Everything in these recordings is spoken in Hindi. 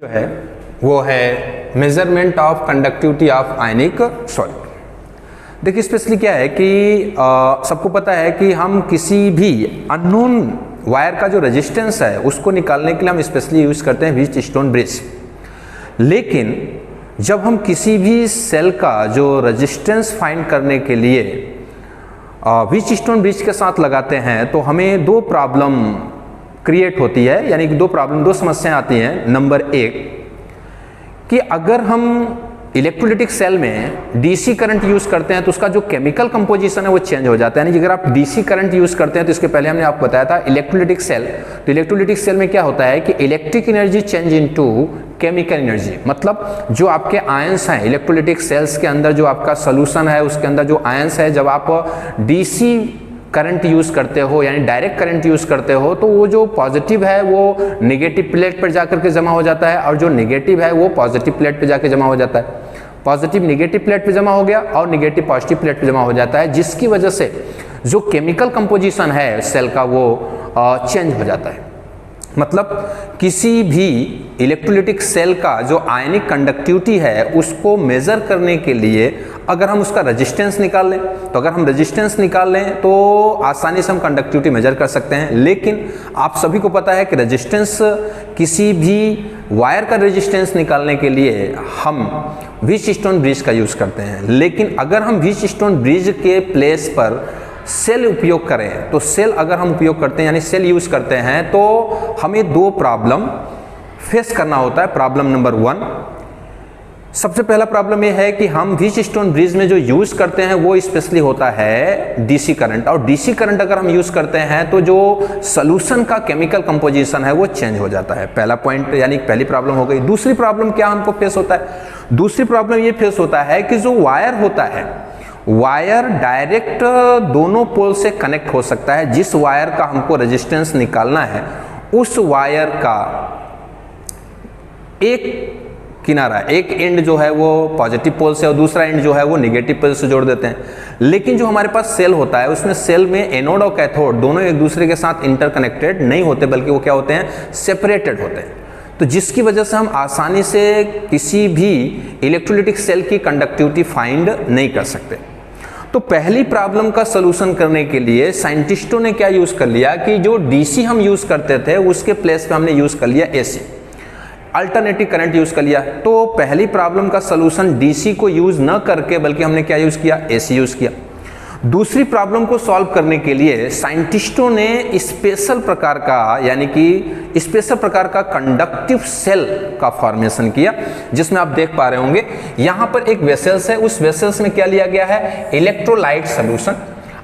जो है वो है measurement of conductivity of ionic solid. देखिए स्पेशली क्या है कि सबको पता है कि हम किसी भी अननोन वायर का जो रेजिस्टेंस है उसको निकालने के लिए हम स्पेशली यूज करते हैं व्हीटस्टोन ब्रिज। लेकिन जब हम किसी भी सेल का जो रेजिस्टेंस फाइंड करने के लिए व्हीटस्टोन ब्रिज के साथ लगाते हैं तो हमें दो प्रॉब्लम क्रिएट होती है, यानी कि दो समस्याएं आती हैं। नंबर एक कि अगर हम इलेक्ट्रोलिटिक सेल में डीसी करंट यूज करते हैं तो उसका जो केमिकल कंपोजिशन है वो चेंज हो जाता है। यानी कि अगर आप डीसी करंट यूज करते हैं तो इसके पहले हमने आपको बताया था इलेक्ट्रोलिटिक सेल, तो इलेक्ट्रोलिटिक सेल में क्या होता है कि electric energy change into chemical energy, मतलब जो आपके आयंस हैं इलेक्ट्रोलिटिक सेल्स के अंदर, जो आपका सोल्यूशन है उसके अंदर जो आयंस है, जब आप डीसी करंट यूज करते हो यानी डायरेक्ट करंट यूज करते हो तो वो जो पॉजिटिव है वो नेगेटिव प्लेट पर जाकर के जमा हो जाता है और जो नेगेटिव है वो पॉजिटिव प्लेट पे जाके जमा हो जाता है। पॉजिटिव नेगेटिव प्लेट पे जमा हो गया और नेगेटिव पॉजिटिव प्लेट पे जमा हो जाता है, जिसकी वजह से जो केमिकल कंपोजिशन है सेल का वो चेंज हो जाता है। मतलब किसी भी इलेक्ट्रोलिटिक सेल का जो आयनिक कंडक्टिविटी है उसको मेजर करने के लिए अगर हम उसका रेजिस्टेंस निकाल लें, तो अगर हम रेजिस्टेंस निकाल लें तो आसानी से हम कंडक्टिविटी मेजर कर सकते हैं। लेकिन आप सभी को पता है कि रेजिस्टेंस, किसी भी वायर का रेजिस्टेंस निकालने के लिए हम व्हीटस्टोन ब्रिज का यूज करते हैं। लेकिन अगर हम व्हीटस्टोन ब्रिज के प्लेस पर सेल उपयोग करें तो सेल अगर हम उपयोग करते हैं यानी सेल यूज करते हैं तो हमें दो प्रॉब्लम फेस करना होता है। प्रॉब्लम नंबर वन, सबसे पहला प्रॉब्लम यह है कि हम व्हीटस्टोन ब्रिज में जो यूज करते हैं वो स्पेशली होता है डीसी करंट, और डीसी करंट अगर हम यूज करते हैं तो जो सॉल्यूशन का केमिकल कंपोजिशन है वो चेंज हो जाता है। पहला पॉइंट यानी पहली प्रॉब्लम हो गई। दूसरी प्रॉब्लम क्या हमको फेस होता है? दूसरी प्रॉब्लम ये फेस होता है कि जो वायर होता है, वायर डायरेक्ट दोनों पोल से कनेक्ट हो सकता है। जिस वायर का हमको रेजिस्टेंस निकालना है उस वायर का एक किनारा, एक एंड जो है वो पॉजिटिव पोल से और दूसरा एंड जो है वो नेगेटिव पोल से जोड़ देते हैं। लेकिन जो हमारे पास सेल होता है उसमें सेल में एनोड और कैथोड दोनों एक दूसरे के साथ इंटरकनेक्टेड नहीं होते, बल्कि वो क्या होते हैं, सेपरेटेड होते हैं। तो जिसकी वजह से हम आसानी से किसी भी इलेक्ट्रोलिटिक सेल की कंडक्टिविटी फाइंड नहीं कर सकते। तो पहली प्रॉब्लम का सलूशन करने के लिए साइंटिस्टों ने क्या यूज कर लिया कि जो डीसी हम यूज करते थे उसके प्लेस पे हमने यूज कर लिया एसी, अल्टरनेटिव करंट यूज कर लिया। तो पहली प्रॉब्लम का सलूशन डीसी को यूज न करके बल्कि हमने क्या यूज किया, एसी यूज किया। दूसरी प्रॉब्लम को सॉल्व करने के लिए साइंटिस्टों ने स्पेशल प्रकार का यानी कि स्पेशल प्रकार का कंडक्टिव सेल का फॉर्मेशन किया, जिसमें आप देख पा रहे होंगे यहाँ पर एक वेसल्स है। उस वेसल्स में क्या लिया गया है, इलेक्ट्रोलाइट सोल्यूशन।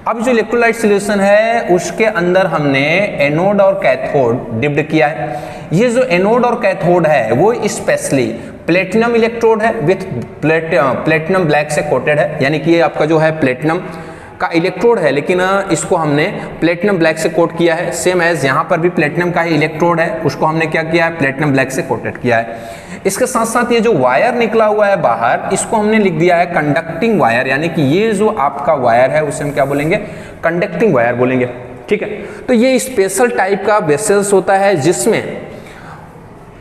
अब जो इलेक्ट्रोलाइट सोल्यूशन है उसके अंदर हमने एनोड और कैथोड डिप्ड किया है। ये जो एनोड और कैथोड है वो स्पेशली प्लेटिनम इलेक्ट्रोड है विथ प्लेटिनम ब्लैक से कोटेड है, यानी कि ये आपका जो है प्लेटिनम का इलेक्ट्रोड है, लेकिन इसको हमने प्लेटिनम ब्लैक से कोट किया है। सेम एज यहाँ पर भी प्लेटिनम का ही इलेक्ट्रोड है, उसको हमने क्या किया है, प्लेटिनम ब्लैक से कोटेड किया है। इसके साथ साथ ये जो वायर निकला हुआ है बाहर, इसको हमने लिख दिया है कंडक्टिंग वायर, यानी कि ये जो आपका वायर है उसे हम क्या बोलेंगे, कंडक्टिंग वायर बोलेंगे। ठीक है, तो ये स्पेशल टाइप का वेसल्स होता है जिसमें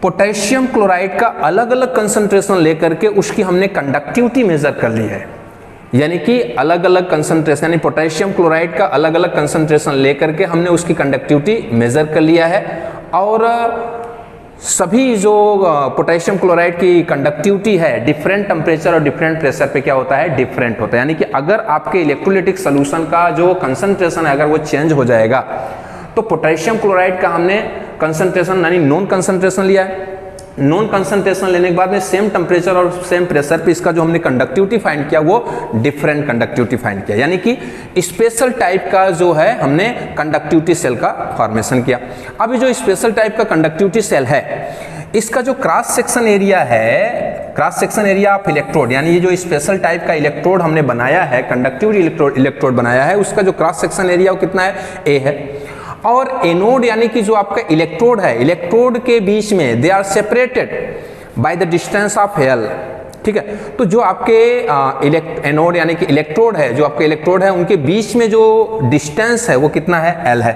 पोटेशियम क्लोराइड का अलग अलग कंसंट्रेशन लेकर के उसकी हमने कंडक्टिविटी मेजर कर ली है। यानी कि अलग अलग कंसंट्रेशन, यानी पोटेशियम क्लोराइड का अलग अलग कंसंट्रेशन लेकर के हमने उसकी कंडक्टिविटी मेजर कर लिया है। और सभी जो पोटेशियम क्लोराइड की कंडक्टिविटी है डिफरेंट टेम्परेचर और डिफरेंट प्रेशर पे क्या होता है, डिफरेंट होता है। यानी कि अगर आपके इलेक्ट्रोलिटिक सोल्यूशन का जो कंसंट्रेशन है अगर वो चेंज हो जाएगा तो पोटेशियम क्लोराइड का हमने कंसंट्रेशन यानी नॉन कंसंट्रेशन लिया है। नॉन कंसंट्रेशन लेने के बाद में सेम टेम्परेचर और सेम प्रेशर पे इसका जो हमने कंडक्टिविटी फाइंड किया वो डिफरेंट कंडक्टिविटी फाइंड किया, यानी कि स्पेशल टाइप का जो है हमने कंडक्टिविटी सेल का फॉर्मेशन किया। अभी जो स्पेशल टाइप का कंडक्टिविटी सेल है इसका जो क्रॉस सेक्शन एरिया है, cross section area of electrode, यानी ये जो स्पेशल टाइप का इलेक्ट्रोड हमने बनाया है, कंडक्टिव इलेक्ट्रोड बनाया है, उसका जो क्रॉस सेक्शन एरिया वो कितना है, ए है। और एनोड यानी कि जो आपका इलेक्ट्रोड है, इलेक्ट्रोड के बीच में they are separated by the distance of L. ठीक है, तो जो आपके एनोड यानी कि इलेक्ट्रोड है, जो आपके इलेक्ट्रोड है उनके बीच में जो डिस्टेंस है वो कितना है, एल है।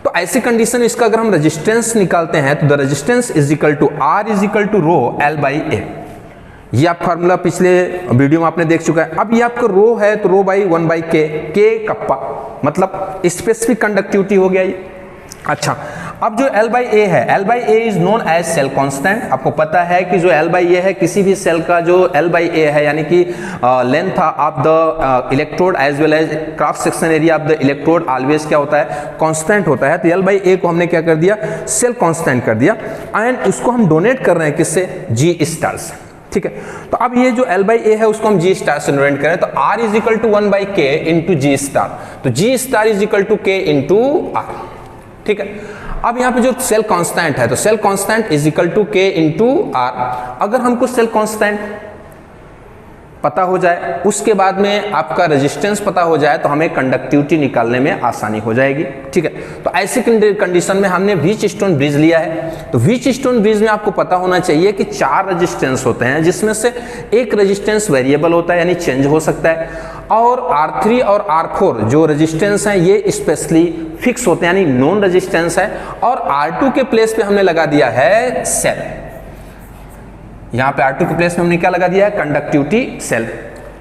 तो ऐसी कंडीशन इसका अगर हम रेजिस्टेंस निकालते हैं तो the resistance is equal to R is equal to rho L by A. ये आप फार्मूला पिछले वीडियो में आपने देख चुका है। अब ये आपका रो है तो रो बाई 1 बाई के कप्पा, मतलब स्पेसिफिक कंडक्टिविटी हो गया ये। अच्छा, अब जो L बाई ए है, L by A is known as cell constant. आपको पता है कि जो L बाई ए है, किसी भी सेल का जो L बाई ए है यानी कि length of the electrode as well as cross section area of the electrode always क्या होता है, कांस्टेंट होता है। तो L बाई ए को हमने क्या कर दिया, सेल कांस्टेंट कर दिया एंड उसको हम डोनेट कर रहे हैं किससे, G स्टार से। ठीक है, तो अब ये जो L बाई ए है उसको हम G स्टार से डोनेट करें तो R is equal to 1 by K into G star, तो G star is equal to K into R। ठीक है, अब यहाँ पे जो सेल कांस्टेंट है तो cell constant is equal to K into R. अगर हमको सेल कांस्टेंट पता हो जाए, उसके बाद में आपका रेजिस्टेंस पता हो जाए तो हमें कंडक्टिविटी निकालने में आसानी हो जाएगी। ठीक है, तो ऐसी कंडीशन में हमने व्हीटस्टोन ब्रिज लिया है। तो व्हीटस्टोन ब्रिज में आपको पता होना चाहिए कि 4 रेजिस्टेंस होते हैं, जिसमें से एक रेजिस्टेंस वेरिएबल होता है यानी चेंज हो सकता है, और R3 और R4 जो रेजिस्टेंस हैं ये स्पेशली फिक्स होते हैं यानी नॉन रेजिस्टेंस है, और R2 के प्लेस पे हमने लगा दिया है सेल। यहाँ पे R2 के प्लेस में हमने क्या लगा दिया है, कंडक्टिविटी सेल।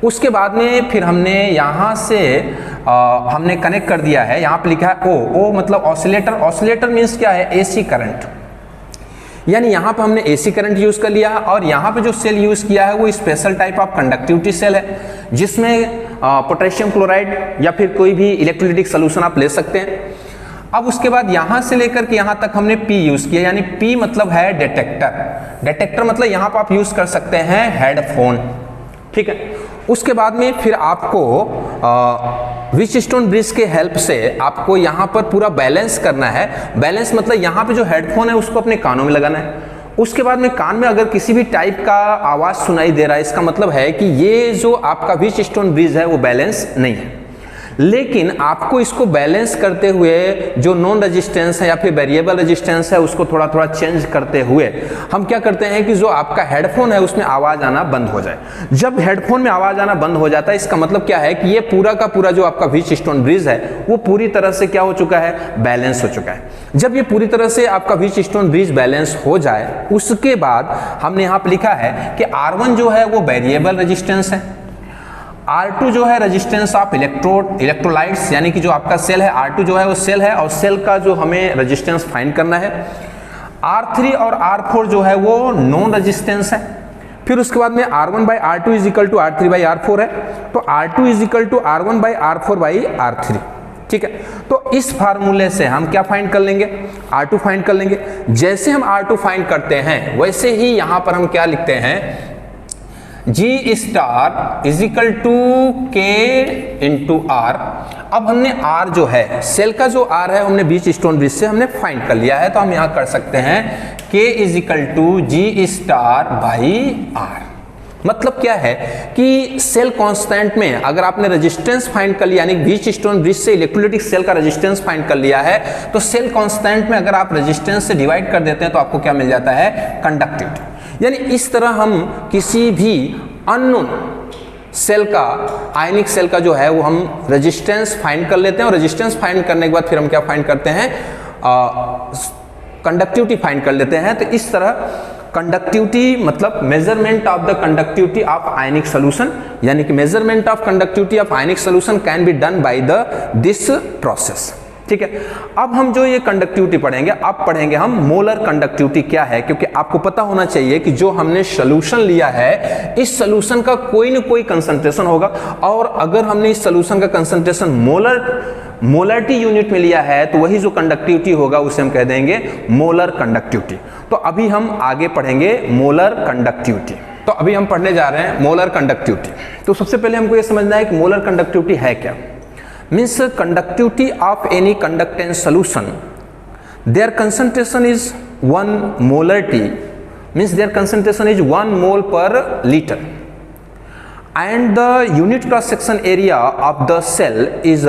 उसके बाद में फिर हमने यहाँ से हमने कनेक्ट कर दिया है, यहाँ पे लिखा है O मतलब ऑसिलेटर। ऑसिलेटर मीन्स क्या है, AC करंट, यानी यहाँ पे हमने AC करंट यूज कर लिया है। और यहाँ पे जो सेल यूज किया है वो special type of conductivity cell है, जिसमें पोटेशियम क्लोराइड या फिर कोई भी इलेक्ट्रोलाइटिक सोल्यूशन आप ले सकते हैं। अब उसके बाद यहाँ से लेकर के यहाँ तक हमने P यूज किया, यानी P मतलब है डिटेक्टर। डिटेक्टर मतलब यहाँ पर आप यूज कर सकते हैं हेडफोन। ठीक है, उसके बाद में फिर आपको व्हीटस्टोन ब्रिज के हेल्प से आपको यहाँ पर पूरा बैलेंस करना है। बैलेंस मतलब यहाँ पे जो हेडफोन है उसको अपने कानों में लगाना है। उसके बाद में कान में अगर किसी भी टाइप का आवाज सुनाई दे रहा है, इसका मतलब है कि ये जो आपका व्हीटस्टोन ब्रिज है वो बैलेंस नहीं है। लेकिन आपको इसको बैलेंस करते हुए जो नॉन रेजिस्टेंस है या फिर वेरिएबल रेजिस्टेंस है उसको थोड़ा थोड़ा चेंज करते हुए हम क्या करते हैं कि जो आपका हेडफोन है उसमें आवाज आना बंद हो जाए। जब हेडफोन में आवाज आना बंद हो जाता है, इसका मतलब क्या है कि ये पूरा का पूरा जो आपका व्हीटस्टोन ब्रिज है वो पूरी तरह से क्या हो चुका है, बैलेंस हो चुका है। जब ये पूरी तरह से आपका व्हीटस्टोन ब्रिज बैलेंस हो जाए, उसके बाद हमने यहाँ पे लिखा है कि R1 जो है वो वेरिएबल रेजिस्टेंस है, R2 जो है रेजिस्टेंस ऑफ इलेक्ट्रोलाइट्स यानी कि जो आपका सेल है R2 जो है वो सेल है, और सेल का जो हमें रेजिस्टेंस फाइंड करना है। R3 और R4 जो है वो नॉन रेजिस्टेंस है। फिर उसके बाद में R1 by R2 is equal to R3 by R4 है, तो R2 is equal to R1 by R4 by R3। ठीक है, तो इस फार्मूले से हम क्या फाइंड कर लेंगे, R2 फाइंड कर लेंगे। जैसे हम R2 फाइंड करते हैं वैसे ही यहां पर हम क्या लिखते हैं, G star is equal to K into R. अब हमने R जो है, सेल का जो R है हमने व्हीटस्टोन ब्रिज से हमने फाइंड कर लिया है, तो हम यहां कर सकते हैं K is equal to G star by R। मतलब क्या है कि सेल कांस्टेंट में अगर आपने रेजिस्टेंस फाइंड कर लिया, यानी व्हीटस्टोन ब्रिज से इलेक्ट्रोलाइटिक सेल का रेजिस्टेंस फाइंड कर लिया है, तो सेल कांस्टेंट में अगर आप रेजिस्टेंस से डिवाइड कर देते हैं तो आपको क्या मिल जाता है, कंडक्टिविटी। यानी इस तरह हम किसी भी अननोन सेल का, आयनिक सेल का जो है वो हम रेजिस्टेंस फाइंड कर लेते हैं, और रेजिस्टेंस फाइंड करने के बाद फिर हम क्या फाइंड करते हैं, कंडक्टिविटी फाइंड कर लेते हैं। तो इस तरह कंडक्टिविटी मतलब measurement of the conductivity of ionic solution, यानी कि measurement of conductivity of ionic solution can be done by this process. ठीक है, अब हम जो ये कंडक्टिविटी पढ़ेंगे, अब पढ़ेंगे हम मोलर कंडक्टिविटी क्या है, क्योंकि आपको पता होना चाहिए कि जो हमने सॉल्यूशन लिया है इस सॉल्यूशन का कोई ना कोई कंसंट्रेशन होगा, और अगर हमने इस सॉल्यूशन का कंसंट्रेशन मोलरिटी यूनिट में लिया है तो वही जो कंडक्टिविटी होगा उसे हम कह देंगे मोलर कंडक्टिविटी। तो अभी हम आगे पढ़ेंगे मोलर कंडक्टिविटी। तो अभी हम पढ़ने जा रहे हैं मोलर कंडक्टिविटी। तो सबसे पहले हमको ये समझना है कि मोलर कंडक्टिविटी है क्या। Means conductivity of any conductance solution, their concentration is 1 molarity, means their concentration is 1 mole per liter, and the unit cross section area of the cell is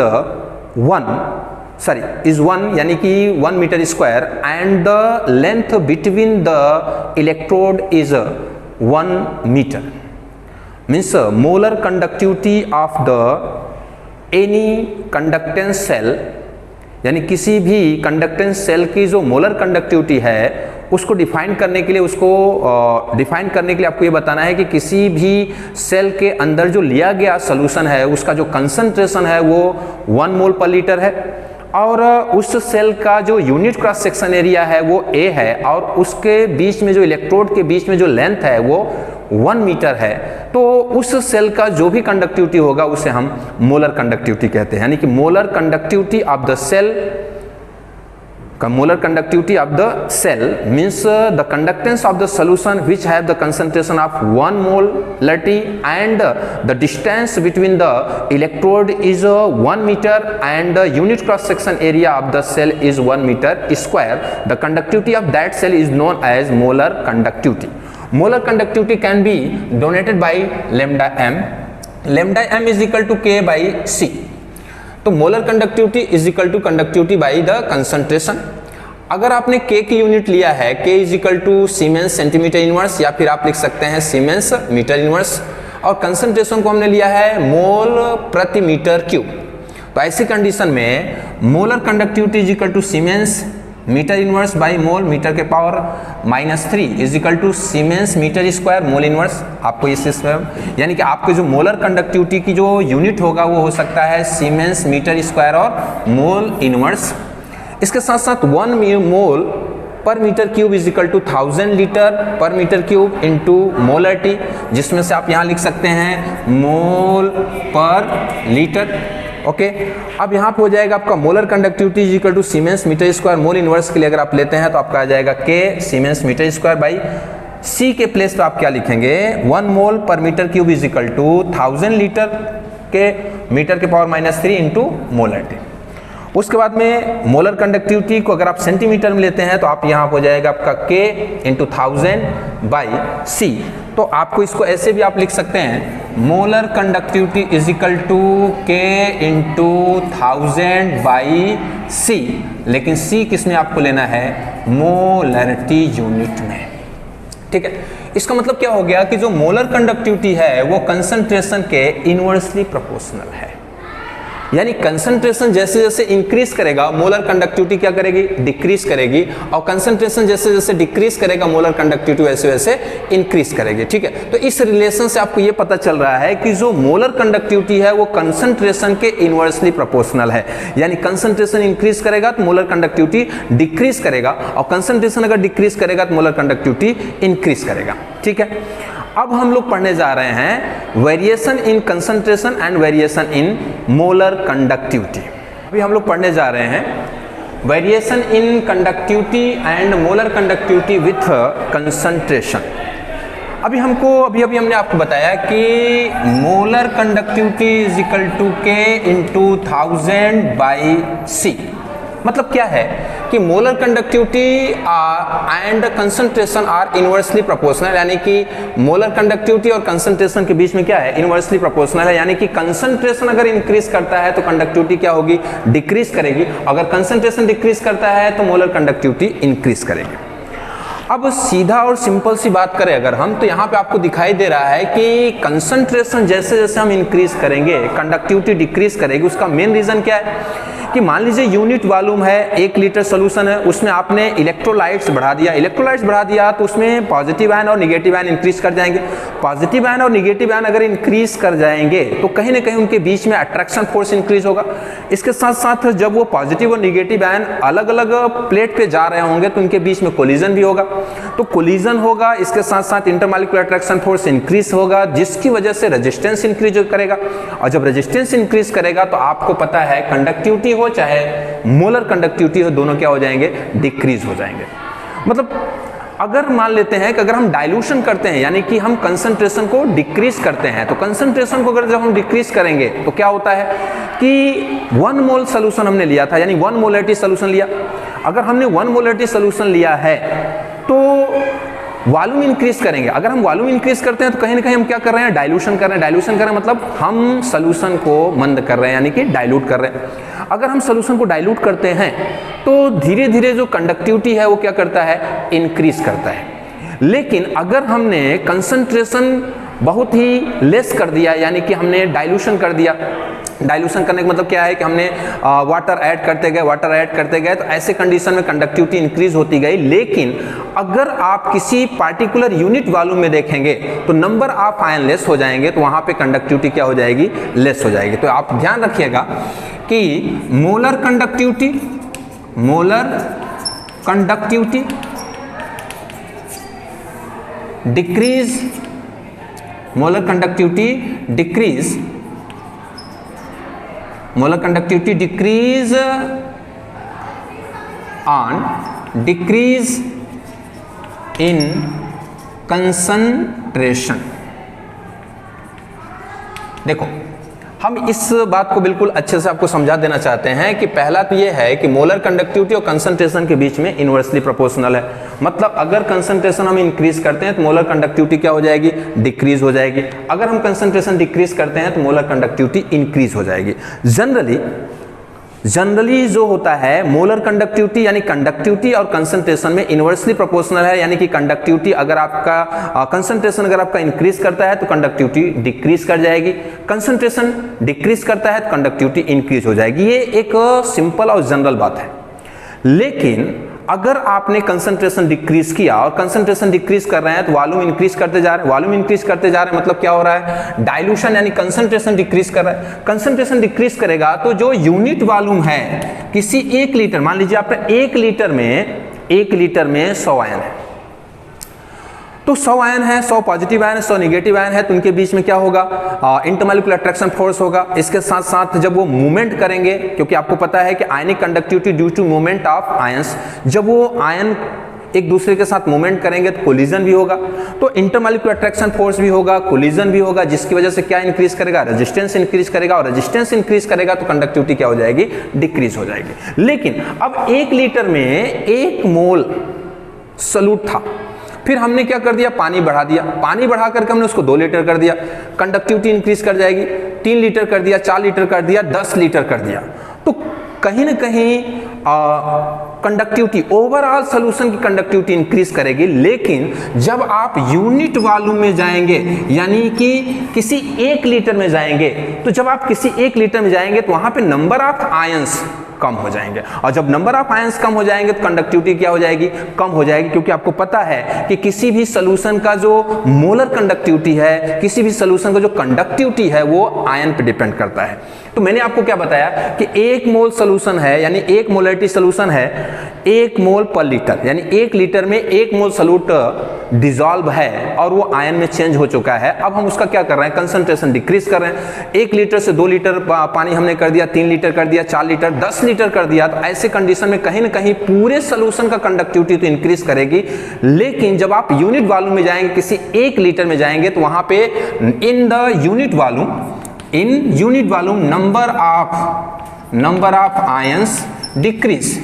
1 यानी कि 1 meter square, and the length between the electrode is 1 meter. Means molar conductivity of the any conductance cell, यानी किसी भी कंडक्टेंस सेल की जो मोलर कंडक्टिविटी है उसको डिफाइन करने के लिए आपको ये बताना है कि किसी भी सेल के अंदर जो लिया गया सॉल्यूशन है उसका जो कंसंट्रेशन है वो 1 मोल पर लीटर है और उस सेल का जो यूनिट क्रॉस सेक्शन एरिया है वो A है और उसके बीच में जो इलेक्ट्रोड के बीच में जो लेंथ है वो 1 मीटर है। तो उस सेल का जो भी कंडक्टिविटी होगा उसे हम मोलर कंडक्टिविटी कहते हैं, यानी कि molar conductivity of the cell molar conductivity of the cell means the conductance of the solution which have the concentration of 1 molarity and the distance between the electrode is 1 meter and the unit cross section area of the cell is 1 meter square. The conductivity of that cell is known as molar conductivity. Molar conductivity can be denoted by lambda m. Lambda m is equal to K by C. तो molar conductivity is equal to conductivity by the concentration. अगर आपने K की यूनिट लिया है K is equal to siemens centimetre inverse या फिर आप लिख सकते हैं सीमेंस मीटर इनवर्स और कंसंट्रेशन को हमने लिया है मोल प्रति मीटर क्यूब। तो ऐसी कंडीशन में molar conductivity is equal to siemens metre inverse by mole metre के power -3 is equal to siemens metre square mole inverse. आपको इस यानी कि आपके जो मोलर कंडक्टिविटी की जो यूनिट होगा वो हो सकता है सीमेंस मीटर स्क्वायर और मोल इनवर्स। इसके साथ साथ 1 मोल पर metre cube is equal to 1000 litre पर मीटर क्यूब इंटू मोलरिटी, जिसमें से आप यहाँ लिख सकते हैं मोल पर लीटर। ओके अब यहाँ पे हो जाएगा आपका molar conductivity is equal to siemens metre square mole inverse के लिए अगर आप लेते हैं तो आपका आ जाएगा K siemens metre square by C के प्लेस पे आप क्या लिखेंगे 1 मोल पर metre cube is equal to 1000 litre के मीटर के पावर -3 इंटू मोलरिटी। उसके बाद में मोलर कंडक्टिविटी को अगर आप सेंटीमीटर में लेते हैं तो आप यहाँ हो जाएगा आपका K इंटू 1000 बाई C। तो आपको इसको ऐसे भी आप लिख सकते हैं molar conductivity is equal to K into 1000 by C, लेकिन C किस में आपको लेना है मोलरिटी यूनिट में। ठीक है, इसका मतलब क्या हो गया कि जो मोलर कंडक्टिविटी है वो कंसंट्रेशन के इनवर्सली प्रोपोर्शनल है, यानी कंसंट्रेशन जैसे जैसे इंक्रीज करेगा मोलर कंडक्टिविटी क्या करेगी डिक्रीज करेगी और कंसंट्रेशन जैसे जैसे डिक्रीज करेगा मोलर कंडक्टिविटी वैसे वैसे इंक्रीज करेगी। ठीक है, तो इस रिलेशन से आपको ये पता चल रहा है कि जो मोलर कंडक्टिविटी है वो कंसंट्रेशन के इनवर्सली प्रोपोर्शनल है, यानी कंसंट्रेशन इंक्रीज करेगा तो मोलर कंडक्टिविटी डिक्रीज करेगा और कंसंट्रेशन अगर डिक्रीज करेगा तो मोलर कंडक्टिविटी इंक्रीज करेगा। ठीक है, अब हम लोग पढ़ने जा रहे हैं variation in concentration and variation in molar conductivity. अभी हम लोग पढ़ने जा रहे हैं variation in conductivity and molar conductivity with concentration. अभी हमने आपको बताया कि molar conductivity is equal to K into 1000 by C। मतलब क्या है कि molar conductivity and concentration are inversely proportional, यानी कि मोलर कंडक्टिविटी और कंसंट्रेशन के बीच में क्या है इनवर्सली प्रोपोर्शनल है, यानी कि कंसंट्रेशन अगर इंक्रीज करता है तो कंडक्टिविटी क्या होगी डिक्रीज करेगी, अगर कंसंट्रेशन डिक्रीज करता है तो मोलर कंडक्टिविटी इंक्रीज करेगी। अब सीधा और सिंपल सी बात करें अगर हम, तो यहाँ पे आपको दिखाई दे रहा है कि कंसंट्रेशन जैसे जैसे हम इंक्रीज करेंगे कंडक्टिविटी डिक्रीज करेगी। उसका मेन रीजन क्या है कि मान लीजिए यूनिट वॉल्यूम है 1 लीटर सोल्यूशन है, उसमें आपने इलेक्ट्रोलाइट्स बढ़ा दिया तो उसमें पॉजिटिव आयन और निगेटिव आयन इंक्रीज कर जाएंगे। पॉजिटिव आयन और निगेटिव आयन अगर इंक्रीज कर जाएंगे तो कहीं ना कहीं उनके बीच में अट्रैक्शन फोर्स इंक्रीज होगा। इसके साथ साथ जब वो पॉजिटिव और निगेटिव आयन अलग अलग प्लेट पे जा रहे होंगे तो उनके बीच में कोलिजन भी होगा, तो कोलिजन होगा, इसके साथ साथ इंटरमॉलिक्यूलर अट्रैक्शन फोर्स इंक्रीज होगा, जिसकी वजह से रेजिस्टेंस इंक्रीज करेगा। और जब रेजिस्टेंस इंक्रीज करेगा तो आपको पता है कंडक्टिविटी हो चाहे मोलर कंडक्टिविटी हो दोनों क्या हो जाएंगे डिक्रीज हो जाएंगे। मतलब अगर मान लेते हैं कि अगर हम डाइल्यूशन करते हैं यानी कि हम कंसंट्रेशन को डिक्रीज करते हैं, तो कंसंट्रेशन को अगर जब हम डिक्रीज करेंगे तो क्या होता है कि 1 मोल सोल्यूशन हमने लिया था, यानी 1 मोलरिटी सोल्यूशन लिया। अगर हमने 1 मोलरिटी सोल्यूशन लिया है तो वॉल्यूम इंक्रीज करेंगे। अगर हम वॉल्यूम इंक्रीज करते हैं तो कहीं ना कहीं हम क्या कर रहे हैं डाइल्यूशन कर रहे हैं। डाइल्यूशन कर रहे हैं मतलब हम सोल्यूशन को मंद कर रहे हैं, यानी कि डाइल्यूट कर रहे हैं। अगर हम सोल्यूशन को डाइल्यूट करते हैं तो धीरे धीरे जो कंडक्टिविटी है वो क्या करता है इंक्रीज करता है। लेकिन अगर हमने कंसंट्रेशन बहुत ही लेस कर दिया, यानी कि हमने डाइल्यूशन कर दिया। डाइल्यूशन करने का मतलब क्या है कि हमने वाटर ऐड करते गए, तो ऐसे कंडीशन में कंडक्टिविटी इंक्रीज होती गई। लेकिन अगर आप किसी पार्टिकुलर यूनिट वॉल्यूम में देखेंगे तो नंबर ऑफ आयन लेस हो जाएंगे, तो वहां पे कंडक्टिविटी क्या हो जाएगी, लेस हो जाएगी। तो आप ध्यान रखिएगा कि molar conductivity decrease, molar conductivity decrease on decrease in concentration. देखो, हम इस बात को बिल्कुल अच्छे से आपको समझा देना चाहते हैं कि पहला तो ये है कि मोलर कंडक्टिविटी और कंसंट्रेशन के बीच में इनवर्सली प्रोपोर्शनल है। मतलब अगर कंसंट्रेशन हम इंक्रीज करते हैं तो मोलर कंडक्टिविटी क्या हो जाएगी, डिक्रीज हो जाएगी। अगर हम कंसंट्रेशन डिक्रीज करते हैं तो मोलर कंडक्टिविटी इंक्रीज हो जाएगी। जनरली जो होता है मोलर कंडक्टिविटी यानी कंडक्टिविटी और कंसंट्रेशन में इनवर्सली प्रोपोर्शनल है, यानी कि कंडक्टिविटी अगर आपका कंसंट्रेशन अगर आपका इंक्रीज करता है तो कंडक्टिविटी डिक्रीज कर जाएगी, कंसंट्रेशन डिक्रीज करता है तो कंडक्टिविटी इंक्रीज हो जाएगी। ये एक सिंपल और जनरल बात है। लेकिन अगर आपने कंसंट्रेशन डिक्रीज किया और कंसंट्रेशन डिक्रीज कर रहे हैं तो वॉल्यूम इंक्रीज करते जा रहे हैं, मतलब क्या हो रहा है, डाइल्यूशन, यानी कंसंट्रेशन डिक्रीज कर रहा है। कंसंट्रेशन डिक्रीज करेगा तो जो यूनिट वॉल्यूम है किसी 1 लीटर, मान लीजिए आपका 1 लीटर में 100 आयन है, तो 100 आयन है, 100 पॉजिटिव आयन है, 100 नेगेटिव आयन है, तो उनके बीच में क्या होगा, इंटरमॉलिक्यूलर अट्रैक्शन फोर्स होगा। इसके साथ साथ जब वो मूवमेंट करेंगे, क्योंकि आपको पता है कि ionic conductivity due to movement of ions, जब वो आयन एक दूसरे के साथ मूवमेंट करेंगे तो कोलिजन भी होगा, तो इंटरमॉलिक्यूलर अट्रैक्शन फोर्स भी होगा, कोलिजन भी होगा, जिसकी वजह से क्या इंक्रीज करेगा, रेजिस्टेंस इंक्रीज करेगा, और रेजिस्टेंस इंक्रीज करेगा तो कंडक्टिविटी क्या हो जाएगी, डिक्रीज हो जाएगी। लेकिन अब 1 लीटर में 1 मोल सॉल्यूट था, फिर हमने क्या कर दिया, पानी बढ़ा दिया, पानी बढ़ा करके हमने उसको 2 लीटर कर दिया, कंडक्टिविटी इंक्रीज कर जाएगी, 3 लीटर कर दिया, 4 लीटर कर दिया, 10 लीटर कर दिया, तो कहीं ना कहीं कंडक्टिविटी, ओवरऑल सॉल्यूशन की कंडक्टिविटी इंक्रीज करेगी। लेकिन जब आप यूनिट वॉल्यूम में जाएंगे, यानी कि किसी 1 लीटर में जाएंगे, तो जब आप किसी 1 लीटर में जाएंगे तो वहां पे नंबर ऑफ आयंस कम हो जाएंगे, और जब नंबर ऑफ आयंस कम हो जाएंगे तो कंडक्टिविटी क्या हो जाएगी, कम हो जाएगी। क्योंकि आपको पता है कि किसी भी सॉल्यूशन का जो मोलर कंडक्टिविटी है, किसी भी सॉल्यूशन का जो कंडक्टिविटी है, वो आयन पे डिपेंड करता है। तो मैंने आपको क्या बताया कि 1 मोल सॉल्यूशन है, यानी 1 मोलरिटी सॉल्यूशन है, 1 मोल पर लीटर, यानी 1 लीटर में 1 मोल सॉल्यूट डिसॉल्व है और वो आयन में चेंज हो चुका है। अब हम उसका क्या कर रहे हैं, कंसंट्रेशन डिक्रीज कर रहे हैं। 1 लीटर से 2 लीटर पानी हमने कर दिया, 3 लीटर कर दिया, 4 लीटर, 10 लीटर कर दिया, तो ऐसे कंडीशन में कहीं ना कहीं पूरे सॉल्यूशन का कंडक्टिविटी तो इंक्रीज करेगी। लेकिन जब आप यूनिट वॉल्यूम में जाएंगे, किसी 1 लीटर में जाएंगे, तो वहां पे in unit volume number of ions decrease.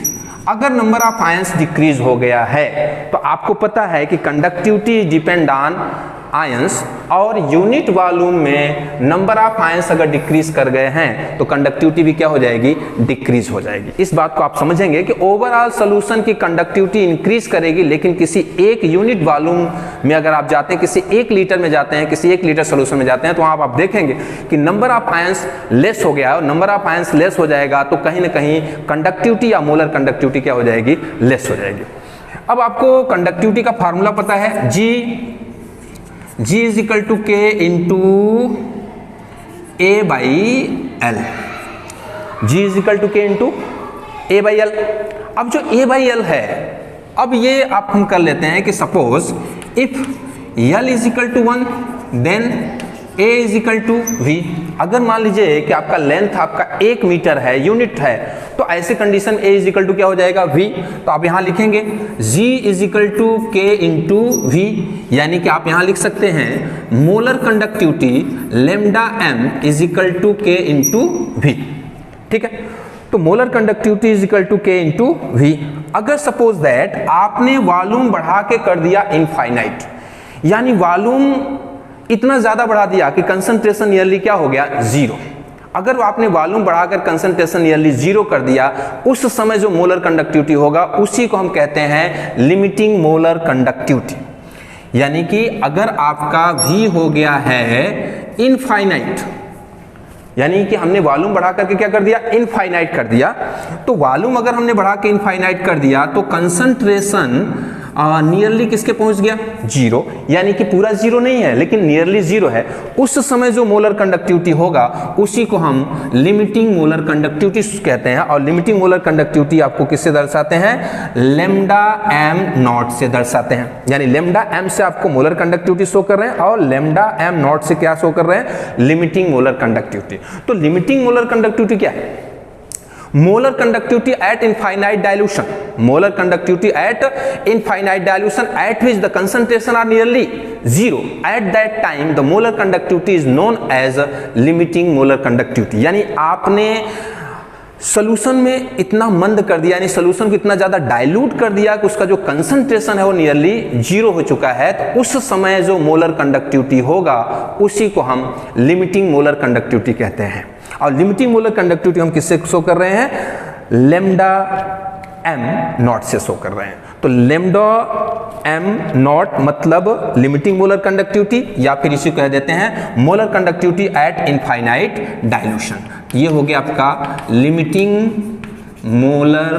अगर नंबर ऑफ आयंस डिक्रीज हो गया है तो आपको पता है कि कंडक्टिविटी डिपेंड ऑन आयंस, और यूनिट वॉल्यूम में नंबर ऑफ आयंस अगर डिक्रीज कर गए हैं तो कंडक्टिविटी भी क्या हो जाएगी, डिक्रीज हो जाएगी। इस बात को आप समझेंगे कि ओवरऑल सॉल्यूशन की कंडक्टिविटी इंक्रीज करेगी, लेकिन किसी 1 यूनिट वॉल्यूम में अगर आप जाते हैं, किसी 1 लीटर में जाते हैं, किसी 1 लीटर सॉल्यूशन में जाते हैं, तो वहां आप देखेंगे कि नंबर ऑफ आयंस लेस हो गया है, और नंबर ऑफ आयंस लेस हो जाएगा तो कहीं ना कहीं कंडक्टिविटी या मोलर कंडक्टिविटी क्या हो जाएगी, लेस हो जाएगी। अब आपको कंडक्टिविटी का फार्मूला पता है, G is equal to K into A by L, G is equal to K into A by L। अब जो A बाई L है, अब ये आप हम कर लेते हैं कि suppose if L is equal to 1 then A is equal to V। अगर मान लीजिए कि आपका लेंथ आपका 1 मीटर है, यूनिट है, तो ऐसे condition A is equal to क्या हो जाएगा, V। तो आप यहां लिखेंगे G is equal to K into V, यानी कि आप यहां लिख सकते हैं molar conductivity lambda m is equal to K into V। ठीक है, तो molar conductivity is equal to K into V। अगर सपोज दैट आपने वॉल्यूम बढ़ा के कर दिया इनफाइनाइट, यानी वॉल्यूम इतना ज्यादा बढ़ा दिया कि कंसंट्रेशन नियरली क्या हो गया, 0। अगर आपने वॉल्यूम बढ़ाकर कंसंट्रेशन नियरली 0 कर दिया, उस समय जो मोलर कंडक्टिविटी होगा उसी को हम कहते हैं लिमिटिंग मोलर कंडक्टिविटी। यानी कि अगर आपका V हो गया है इनफाइनाइट, यानी कि हमने वॉल्यूम बढ़ा करके क्या कर दिया, इनफाइनाइट कर दिया, तो वॉल्यूम अगर हमने बढ़ा के इनफाइनाइट कर दिया तो कंसंट्रेशन नियरली किसके पहुंच गया, जीरो, यानी कि पूरा जीरो नहीं है लेकिन नियरली जीरो है। उस समय जो मोलर कंडक्टिविटी होगा उसी को हम लिमिटिंग मोलर कंडक्टिविटी कहते हैं। और लिमिटिंग मोलर कंडक्टिविटी आपको किससे दर्शाते हैं, लैम्डा एम नॉट से दर्शाते हैं। यानी लैम्डा एम से आपको मोलर कंडक्टिविटी शो कर रहे हैं और लैम्डा एम नॉट से क्या शो कर रहे हैं, लिमिटिंग मोलर कंडक्टिविटी। तो लिमिटिंग मोलर कंडक्टिविटी क्या है, molar conductivity at infinite dilution, molar conductivity at infinite dilution at which the concentration are nearly zero, at that time the molar conductivity is known as limiting molar conductivity. यानी आपने सोल्यूशन में इतना मंद कर दिया, यानी सोल्यूशन को इतना ज्यादा डाइल्यूट कर दिया कि उसका जो कंसंट्रेशन है वो नियरली जीरो हो चुका है, तो उस समय जो मोलर कंडक्टिविटी होगा उसी को हम लिमिटिंग मोलर कंडक्टिविटी कहते हैं। और लिमिटिंग मोलर कंडक्टिविटी हम किससे शो कर रहे हैं, लैम्डा एम नॉट से शो कर रहे हैं। तो लैम्डा एम नॉट मतलब लिमिटिंग मोलर कंडक्टिविटी, या फिर इसे कह देते हैं molar conductivity at infinite dilution. ये हो गया आपका लिमिटिंग मोलर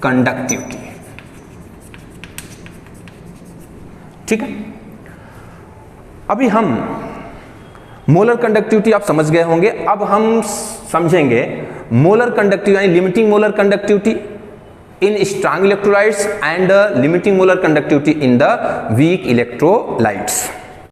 कंडक्टिविटी। ठीक है, अभी हम मोलर कंडक्टिविटी आप समझ गए होंगे। अब हम समझेंगे मोलर कंडक्टिविटी यानी limiting molar conductivity in strong electrolytes and limiting molar conductivity in the weak electrolytes.